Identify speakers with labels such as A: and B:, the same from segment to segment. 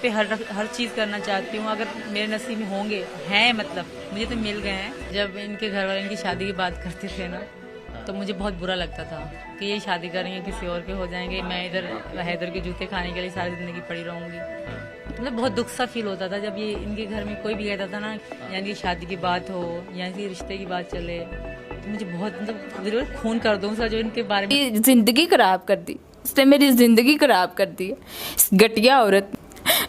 A: पे हर चीज़ करना चाहती हूँ। अगर मेरे नसीब में होंगे हैं, मतलब मुझे तो मिल गए हैं। जब इनके घर वाले इनकी शादी की बात करते थे ना, तो मुझे बहुत बुरा लगता था कि ये शादी करेंगे, किसी और के हो जाएंगे, मैं इधर हैदर के जूते खाने के लिए सारी ज़िंदगी पड़ी रहूँगी। मतलब बहुत दुख सा फील होता था जब ये इनके घर में कोई भी कहता था ना, यानी शादी की बात हो या इनकी रिश्ते की बात चले, तो मुझे बहुत मतलब दिल में खून कर दूँ सा जो इनके बारे में।
B: जिंदगी खराब कर दी इसने, मेरी जिंदगी खराब कर दी है इस घटिया औरत।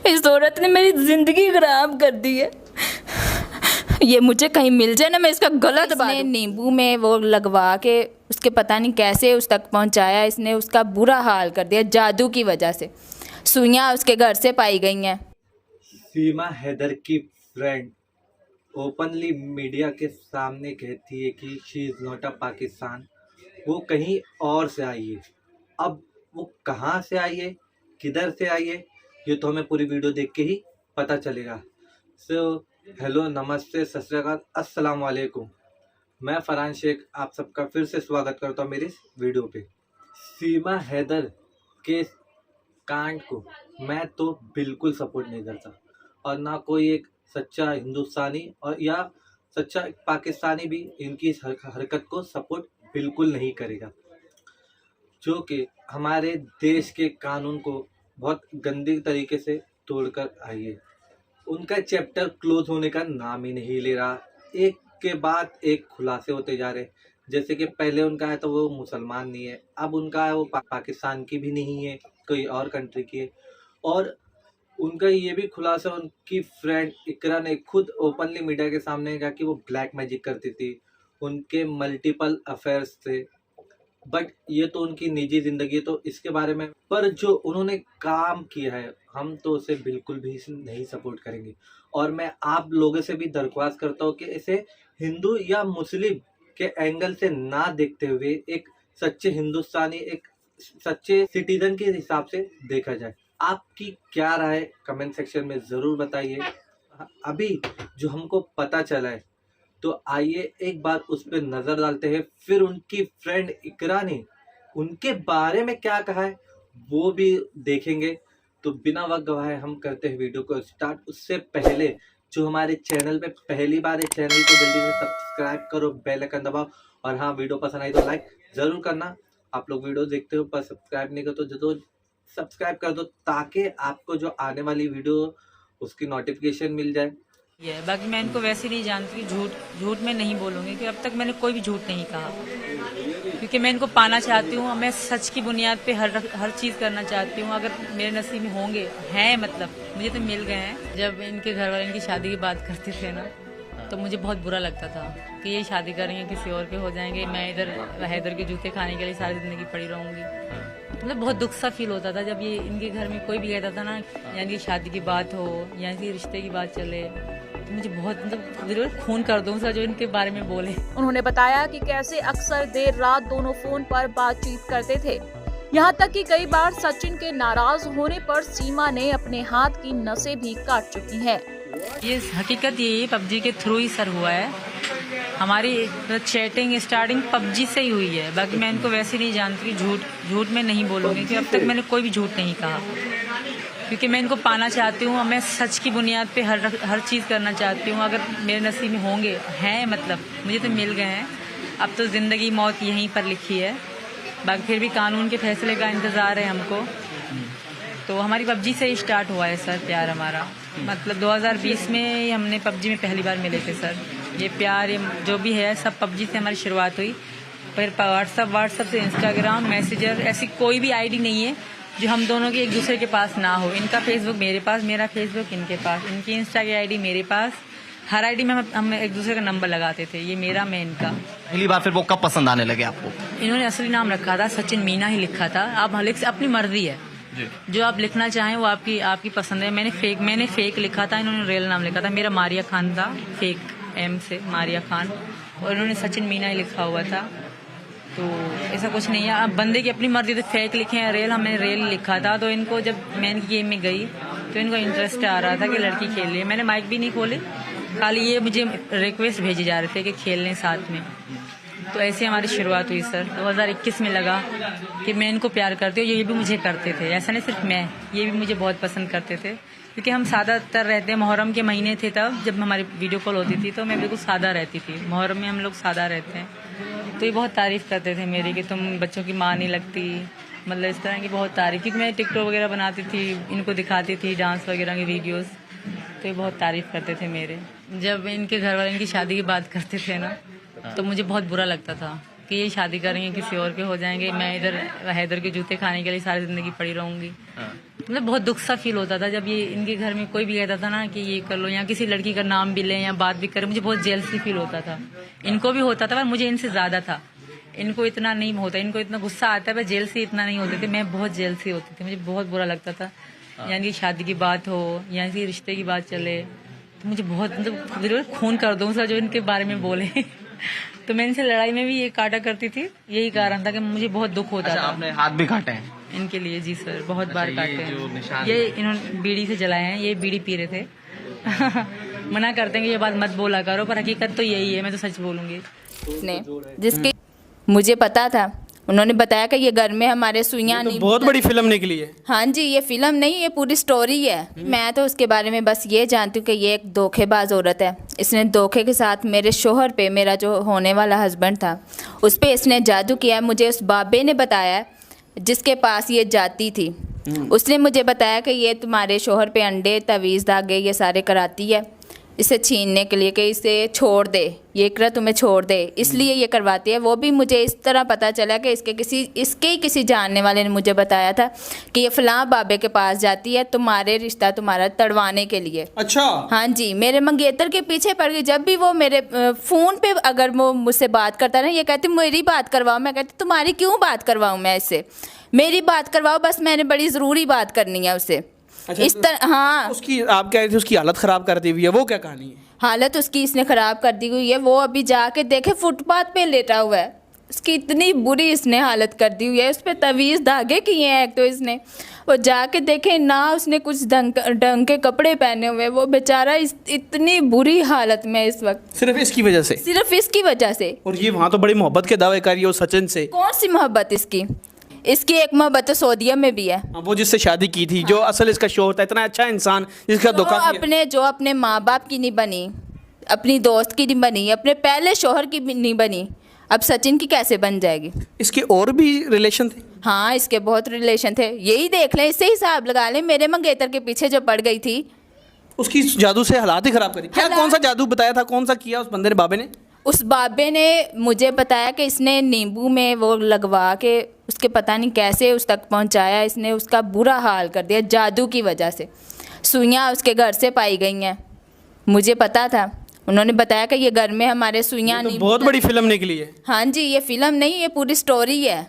B: इस औरत ने मेरी जिंदगी खराब कर दी है। ये मुझे कहीं मिल जाए ना, मैं इसका गला दबा दूं। नींबू में वो लगवा के उसके पता नहीं कैसे उस तक पहुंचाया, इसने उसका बुरा हाल कर दिया जादू की वजह से। सुइयां उसके घर से पाई गई हैं।
C: सीमा हैदर की फ्रेंड ओपनली मीडिया के सामने कहती है कि she is not a Pakistan, वो कहीं और से आई है। अब वो कहाँ से आई है, किधर से आई है, ये तो हमें पूरी वीडियो देख के ही पता चलेगा। सो हेलो, नमस्ते, सत श्री अकाल, अस्सलाम वालेकुम। मैं फरहान शेख आप सबका फिर से स्वागत करता हूँ मेरी इस वीडियो पे। सीमा हैदर के कांड को मैं तो बिल्कुल सपोर्ट नहीं करता, और ना कोई एक सच्चा हिंदुस्तानी और या सच्चा पाकिस्तानी भी इनकी इस हरकत को सपोर्ट बिल्कुल नहीं करेगा, जो कि हमारे देश के कानून को बहुत गंदी तरीके से तोड़कर आई है। उनका चैप्टर क्लोज होने का नाम ही नहीं ले रहा। एक के बाद एक खुलासे होते जा रहे, जैसे कि पहले उनका है तो वो मुसलमान नहीं है, अब उनका है वो पाकिस्तान की भी नहीं है, कोई और कंट्री की है। और उनका ये भी खुलासा उनकी फ्रेंड इकरा ने खुद ओपनली मीडिया के सामने कहा कि वो ब्लैक मैजिक करती थी, उनके मल्टीपल अफेयर्स थे। बट ये तो उनकी निजी जिंदगी है, तो इसके बारे में पर जो उन्होंने काम किया है हम तो उसे बिल्कुल भी नहीं सपोर्ट करेंगे। और मैं आप लोगों से भी दरख्वास्त करता हूँ कि इसे हिंदू या मुस्लिम के एंगल से ना देखते हुए एक सच्चे हिंदुस्तानी, एक सच्चे सिटीजन के हिसाब से देखा जाए। आपकी क्या राय कमेंट सेक्शन में ज़रूर बताइए। अभी जो हमको पता चला है, तो आइए एक बार उस पर नजर डालते हैं। फिर उनकी फ्रेंड इकरा ने उनके बारे में क्या कहा है वो भी देखेंगे। तो बिना वक्त गवाए हम करते हैं वीडियो को स्टार्ट। उससे पहले जो हमारे चैनल पे पहली बार है, चैनल को जल्दी से सब्सक्राइब करो, बेल आइकन दबाओ, और हाँ, वीडियो पसंद आई तो लाइक जरूर करना। आप लोग वीडियो देखते हो पर सब्सक्राइब नहीं करो तो जरूर सब्सक्राइब कर दो, ताकि आपको जो आने वाली वीडियो उसकी नोटिफिकेशन मिल जाए।
A: ये बाकी मैं इनको वैसे नहीं जानती, झूठ में नहीं बोलूँगी कि अब तक मैंने कोई भी झूठ नहीं कहा, क्योंकि मैं इनको पाना चाहती हूँ। मैं सच की बुनियाद पे हर चीज़ करना चाहती हूँ। अगर मेरे नसीब में होंगे हैं, मतलब मुझे तो मिल गए हैं। जब इनके घर वाले इनकी शादी की बात करते थे ना, तो मुझे बहुत बुरा लगता था कि ये शादी करेंगे, किसी और के हो जाएंगे, मैं इधर हैदर के जूते खाने के लिए सारी ज़िंदगी पड़ी रहूँगी। मतलब बहुत दुख सा फील होता था जब ये इनके घर में कोई भी कहता था ना, यानी शादी की बात हो या इनकी रिश्ते की बात चले, तो मुझे बहुत मतलब दिल में खून कर दूँ सा जो इनके बारे में बोले।
D: उन्होंने बताया कि कैसे अक्सर देर रात दोनों फोन पर बातचीत करते थे, यहाँ तक कि कई बार सचिन के नाराज होने पर सीमा ने अपने हाथ की नसें भी काट चुकी हैं।
A: ये हकीकत ये पबजी के थ्रू ही सर हुआ है। हमारी चैटिंग स्टार्टिंग पबजी से ही हुई है। बाकी मैं इनको वैसे नहीं जानती, झूठ में नहीं बोलूँगी कि अब तक मैंने कोई भी झूठ नहीं कहा, क्योंकि मैं इनको पाना चाहती हूँ। मैं सच की बुनियाद पे हर चीज़ करना चाहती हूँ। अगर मेरे नसीब में होंगे हैं, मतलब मुझे तो मिल गए हैं। अब तो ज़िंदगी मौत यहीं पर लिखी है, बाकी फिर भी कानून के फैसले का इंतज़ार है हमको। तो हमारी पबजी से ही स्टार्ट हुआ है सर प्यार हमारा। मतलब 2020 में हमने पबजी में पहली बार मिले थे सर। ये प्यार, ये जो भी है सब पबजी से हमारी शुरुआत हुई। फिर व्हाट्सअप से इंस्टाग्राम, मैसेंजर, ऐसी कोई भी आईडी नहीं है जो हम दोनों के एक दूसरे के पास ना हो। इनका फेसबुक मेरे पास, मेरा फेसबुक इनके पास, इनकी इंस्टा की आईडी मेरे पास। हर आईडी में हम एक दूसरे का नंबर लगाते थे, ये मेरा, मैं इनका।
E: पहली बार फिर वो कब पसंद आने लगे आपको?
A: इन्होंने असली नाम रखा था, सचिन मीना ही लिखा था। आप अपनी मर्जी है, जो आप लिखना चाहें वो आपकी पसंद है। मैंने फेक लिखा था, इन्होंने रियल नाम लिखा था। मेरा मारिया खान था, फेक एम से मारिया खान, और इन्होंने सचिन मीना ही लिखा हुआ था। तो ऐसा कुछ नहीं है, अब बंदे की अपनी मर्जी, तो फेक लिखे हैं, रियल हमने रियल लिखा था। तो इनको जब मैं इनकी गेम में गई तो इनको इंटरेस्ट आ रहा था कि लड़की खेल रही है। मैंने माइक भी नहीं खोले, खाली ये मुझे रिक्वेस्ट भेजे जा रहे थे कि खेल लें साथ में। तो ऐसे हमारी शुरुआत हुई सर। 2021 में लगा कि मैं इनको प्यार करती हूँ, ये भी मुझे करते थे। ऐसा नहीं सिर्फ मैं, ये भी मुझे बहुत पसंद करते थे, क्योंकि हम सादातर रहते हैं। मुहर्रम के महीने थे तब जब हमारी वीडियो कॉल होती थी तो मैं बिल्कुल सादा रहती थी। मुहर्रम में हम लोग सादा रहते हैं, तो ये बहुत तारीफ़ करते थे मेरी कि तुम बच्चों की माँ नहीं लगती, मतलब इस तरह की बहुत तारीफ़। क्योंकि मैं टिकटॉक वगैरह बनाती थी, इनको दिखाती थी डांस वगैरह की वीडियोस, तो ये बहुत तारीफ़ करते थे मेरे। जब इनके घर वाले इनकी शादी की बात करते थे ना, तो मुझे बहुत बुरा लगता था कि ये शादी करेंगे, किसी और के हो जाएंगे, मैं इधर हैदर के जूते खाने के लिए सारी ज़िंदगी पड़ी रहूँगी। मतलब बहुत दुख सा फील होता था जब ये इनके घर में कोई भी कहता था ना कि ये कर लो, या किसी लड़की का नाम भी लें या बात भी करें, मुझे बहुत जेलसी फील होता था। इनको भी होता था पर मुझे इनसे ज़्यादा था। इनको इतना नहीं होता, इनको इतना गुस्सा आता है पर जेलसी इतना नहीं होते थे। मैं बहुत जेलसी होती थी, मुझे बहुत बुरा लगता था। यानी कि शादी की बात हो या किसी रिश्ते की बात चले तो मुझे बहुत, मतलब खून कर दूँ सर जो इनके बारे में बोले। तो मैं इनसे लड़ाई में भी ये काटा करती थी, यही कारण था कि मुझे बहुत दुख होता था।
E: आपने हाथ भी काटे हैं?
A: इनके लिए जी सर, बहुत बार काटे हैं। ये इन्होंने बीड़ी से जलाए हैं, ये बीड़ी पी रहे थे। मना करते हैं कि ये बात मत बोला करो, पर हकीकत तो यही है, मैं तो सच बोलूँगी।
B: ने जिसके मुझे पता था, उन्होंने बताया कि ये घर में हमारे सुइयां
F: तो
B: नहीं।
F: बहुत बड़ी फिल्म निकली है।
B: हाँ जी, ये फिल्म नहीं, ये पूरी स्टोरी है। मैं तो उसके बारे में बस ये जानती हूँ कि ये एक धोखेबाज औरत है। इसने धोखे के साथ मेरे शोहर पे, मेरा जो होने वाला हस्बैंड था, उस पर इसने जादू किया। मुझे उस बाबे ने बताया जिसके पास ये जाती थी, उसने मुझे बताया कि ये तुम्हारे शोहर पे अंडे, तवीज़, धागे ये सारे कराती है इसे छीनने के लिए, कि इसे छोड़ दे, ये इकरा तुम्हें छोड़ दे, इसलिए ये करवाती है। वो भी मुझे इस तरह पता चला कि इसके ही किसी जानने वाले ने मुझे बताया था कि ये फलां बाबे के पास जाती है तुम्हारे रिश्ता तुम्हारा तड़वाने के लिए।
F: अच्छा।
B: हाँ जी, मेरे मंगेतर के पीछे पड़ गई। जब भी वो मेरे फ़ोन पे अगर वो मुझसे बात करता ना, ये कहती मेरी बात करवाओ। मैं कहती तुम्हारी क्यों बात करवाऊँ मैं इससे, मेरी बात करवाओ बस, मैंने बड़ी ज़रूरी बात करनी है उससे।
F: अच्छा,
B: इस तरह। हाँ,
F: उसकी आप कह रहे थे उसकी हालत ख़राब कर दी हुई है, वो क्या कहानी है?
B: हालत उसकी इसने ख़राब कर दी हुई है। वो अभी जाके देखे फुटपाथ पे लेटा हुआ है, उसकी इतनी बुरी इसने हालत कर दी हुई है। उस पर तवीज़ धागे किए हैं एक तो इसने, वो जाके देखे ना, उसने कुछ ढंग के कपड़े पहने हुए, वो बेचारा इतनी बुरी हालत में इस वक्त,
F: सिर्फ इसकी वजह से?
B: सिर्फ इसकी वजह से।
F: और ये वहाँ तो बड़ी मोहब्बत के दावे कर रही है सचिन से।
B: कौन सी मोहब्बत इसकी? इसकी एक मोहब्बत तो सऊदीया में भी है।
F: वो जिससे शादी की थी, जो असल इसका शोहर था, इतना अच्छा इंसान जिसका धोखा किया।
B: जो अपने माँ बाप की नहीं बनी, अपनी दोस्त की नहीं बनी, अपने पहले शोहर की भी नहीं बनी, अब सचिन की कैसे बन जाएगी?
F: इसके और भी रिलेशन थे?
B: हाँ, इसके बहुत रिलेशन थे। यही देख लें, इससे हिसाब लगा लें। मेरे मंगेतर के पीछे जो पड़ गई थी,
F: उसकी जादू से हालात ही खराब करी। क्या कौन सा जादू बताया था, कौन सा किया उस बंदे ने, बाबे ने?
B: उस बाबे ने मुझे बताया कि इसने नींबू में वो लगवा के उसके पता नहीं कैसे उस तक पहुंचाया। इसने उसका बुरा हाल कर दिया जादू की वजह से। सुइयाँ उसके घर से पाई गई हैं, मुझे पता था। उन्होंने बताया कि ये घर में हमारे सुइयाँ
F: तो बहुत बड़ी फिल्म निकली है।
B: हाँ जी, ये फिल्म नहीं, ये पूरी स्टोरी है।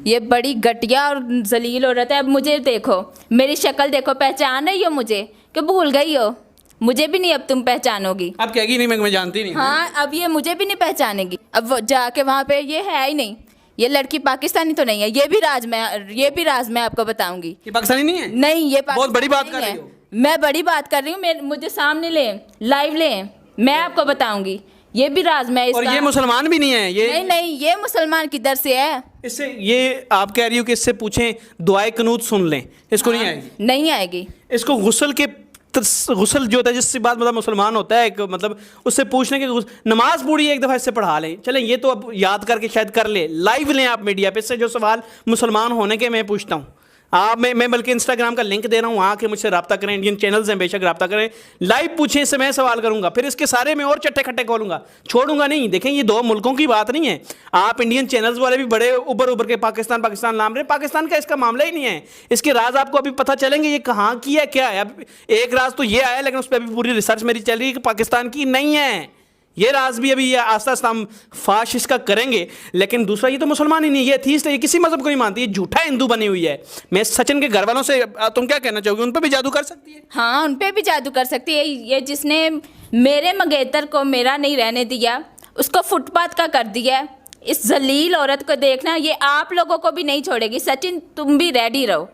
B: ये बड़ी घटिया और जलील औरत है। अब मुझे देखो, मेरी शक्ल देखो, पहचान रही हो मुझे कि भूल गई हो? मुझे भी नहीं अब तुम पहचानोगी।
F: आप कहेगी नहीं मैं जानती नहीं।
B: हाँ, अब ये मुझे भी नहीं पहचानेगी। अब वो जाके वहाँ पे, ये है ही नहीं, ये लड़की पाकिस्तानी तो नहीं है। ये भी राज मैं आपको बताऊंगी।
F: ये पाकिस्तानी नहीं है?
B: नहीं, ये
F: बहुत बड़ी बात
B: पाकिस्तानी
F: कर रही
B: है।
F: हो।
B: मैं बड़ी बात कर रही हूँ, मुझे सामने ले, लाइव ले, मैं आपको बताऊंगी। ये भी राज मैं
F: और ये मुसलमान भी नहीं है ये?
B: नहीं, ये मुसलमान किधर से है?
F: इससे ये आप कह रही हो कि इससे पूछें दुआए कनूत सुन लें, इसको नहीं आएगी?
B: नहीं आएगी।
F: इसको गुसल जो होता है, जिससे बात मतलब मुसलमान होता है, एक मतलब उससे पूछने के नमाज पूरी एक दफ़ा इससे पढ़ा लें। चलें, ये तो अब याद करके शायद कर ले, लाइव लें आप मीडिया पे। इससे जो सवाल मुसलमान होने के मैं पूछता हूँ, आप मैं बल्कि इंस्टाग्राम का लिंक दे रहा हूँ, वहाँ के मुझसे रब्ता करें। इंडियन चैनल्स हैं, बेशक रब्ता करें, लाइव पूछें, इससे मैं सवाल करूँगा, फिर इसके सारे में और चट्टे खट्टे खोलूँगा, छोड़ूंगा नहीं। देखें, ये दो मुल्कों की बात नहीं है। आप इंडियन चैनल्स वाले भी बड़े उबर के पाकिस्तान नाम रहे, पाकिस्तान का इसका मामला ही नहीं है। इसके राज आपको अभी पता चलेंगे, ये कहाँ की है, क्या है। अब एक राज तो ये आया, लेकिन उस पर अभी पूरी रिसर्च मेरी चल रही है कि पाकिस्तान की नहीं है। ये राज भी अभी आस्ता आस्ता हम फाश इसका करेंगे। लेकिन दूसरा, ये तो मुसलमान ही नहीं, ये एथीस्ट है, ये किसी मजहब को नहीं मानती, ये झूठा हिंदू बनी हुई है। मैं सचिन के घर वालों से, तुम क्या कहना चाहोगे, उन पर भी जादू कर सकती है?
B: हाँ, उन पर भी जादू कर सकती है। ये जिसने मेरे मंगेतर को मेरा नहीं रहने दिया, उसको फुटपाथ का कर दिया। इस जलील औरत को देखना, ये आप लोगों को भी नहीं छोड़ेगी। सचिन, तुम भी रेडी रहो,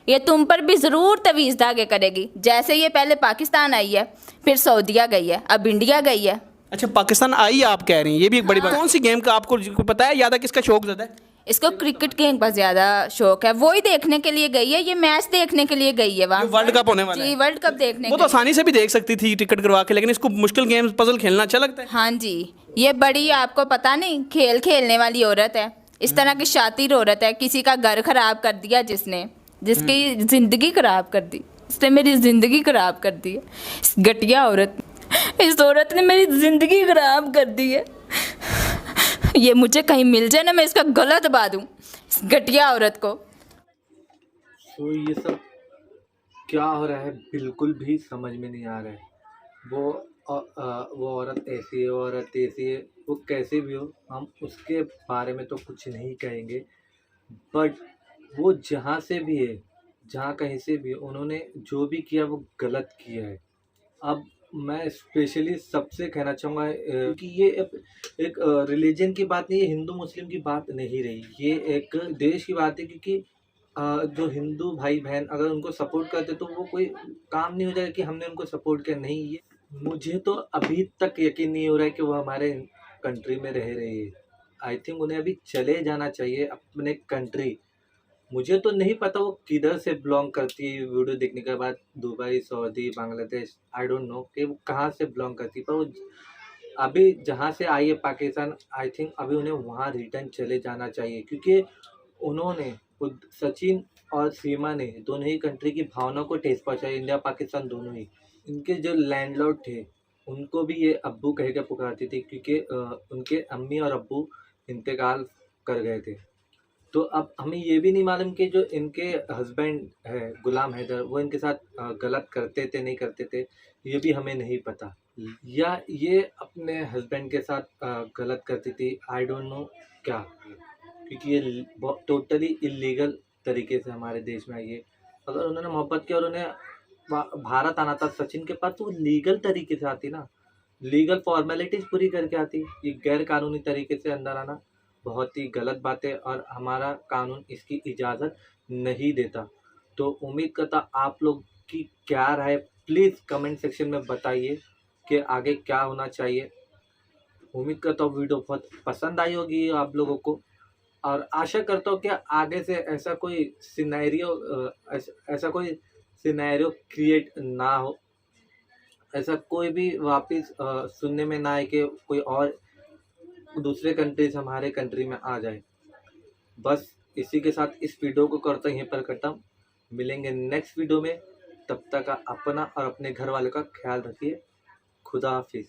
B: ये तुम पर भी ज़रूर तवीज़ धागे करेगी। जैसे ये पहले पाकिस्तान आई है, फिर सऊदीया गई है, अब इंडिया गई है,
F: अच्छा, पाकिस्तान आई आप कह रही हैं, ये भी एक बड़ी बात। कौन सी गेम का आपको पता है ज़्यादा, किसका शौक ज़्यादा है?
B: इसको क्रिकेट गेम का ज़्यादा शौक है, वो ही देखने के लिए गई है, ये मैच देखने के लिए गई है वहाँ।
F: जो वर्ल्ड कप होने वाला
B: जी,
F: है,
B: वर्ल्ड कप देखने
F: वो तो आसानी से भी देख सकती थी टिकट करवा के, लेकिन इसको मुश्किल गेम्स पजल खेलना अच्छा लगता है।
B: हाँ जी, ये बड़ी आपको पता नहीं खेल खेलने वाली औरत है, इस तरह की शातिर औरत है, किसी का घर खराब कर दिया जिसने, जिसकी ज़िंदगी खराब कर दी, इसने मेरी ज़िंदगी खराब कर दी है। इस घटिया औरत, इस औरत ने मेरी ज़िंदगी खराब कर दी है। ये मुझे कहीं मिल जाए ना, मैं इसका गला दबा दूँ इस घटिया औरत को।
C: तो ये सब क्या हो रहा है बिल्कुल भी समझ में नहीं आ रहा है। वो औरत ऐसी है, वो औरत ऐसी है, वो कैसे भी हो, हम उसके बारे में तो कुछ नहीं कहेंगे, बट वो जहाँ से भी है, जहाँ कहीं से भी, उन्होंने जो भी किया वो गलत किया है। अब मैं स्पेशली सबसे कहना चाहूँगा कि ये एक रिलीजन की बात नहीं है, हिंदू मुस्लिम की बात नहीं रही, ये एक देश की बात है। क्योंकि जो हिंदू भाई बहन अगर उनको सपोर्ट करते तो वो कोई काम नहीं हो जाएगा कि हमने उनको सपोर्ट किया। नहीं, ये मुझे तो अभी तक यकीन नहीं हो रहा है कि वो हमारे कंट्री में रह रही है। आई थिंक उन्हें अभी चले जाना चाहिए अपने कंट्री। मुझे तो नहीं पता वो किधर से बिलोंग करती है, वीडियो देखने के बाद Dubai, Saudi, Bangladesh, I don't know कि वो कहाँ से बिलोंग करती है, पर वो अभी जहाँ से आई है पाकिस्तान, आई थिंक अभी उन्हें वहाँ रिटर्न चले जाना चाहिए। क्योंकि उन्होंने खुद सचिन और सीमा ने दोनों ही कंट्री की भावना को ठेस पहुँचाई, इंडिया पाकिस्तान दोनों ही। इनके जो लैंडलॉर्ड थे उनको भी ये अब्बू कह के पुकारती थी, क्योंकि उनके अम्मी और अब्बू इंतकाल कर गए थे। तो अब हमें ये भी नहीं मालूम कि जो इनके हस्बैंड है गुलाम हैदर, वो इनके साथ गलत करते थे नहीं करते थे, ये भी हमें नहीं पता, या ये अपने हस्बैंड के साथ गलत करती थी, आई डोंट नो क्या। क्योंकि ये टोटली इलीगल तरीके से हमारे देश में आई है। अगर उन्होंने मोहब्बत किया और उन्हें भारत आना था सचिन के पास, तो वो लीगल तरीके से आती ना, लीगल फॉर्मेलिटीज़ पूरी करके आती। ये गैर कानूनी तरीके से अंदर आना बहुत ही गलत बात है और हमारा कानून इसकी इजाज़त नहीं देता। तो उम्मीद करता आप लोग की क्या राय, प्लीज़ कमेंट सेक्शन में बताइए कि आगे क्या होना चाहिए। उम्मीद करता हूँ वीडियो बहुत पसंद आई होगी आप लोगों को, और आशा करता हूँ कि आगे से ऐसा कोई सिनेरियो क्रिएट ना हो, ऐसा कोई भी वापस सुनने में ना आए कि कोई और दूसरे कंट्री से हमारे कंट्री में आ जाए। बस इसी के साथ इस वीडियो को करता यहीं पर खत्म। मिलेंगे नेक्स्ट वीडियो में, तब तक अपना और अपने घर वालों का ख्याल रखिए। खुदा हाफिज़।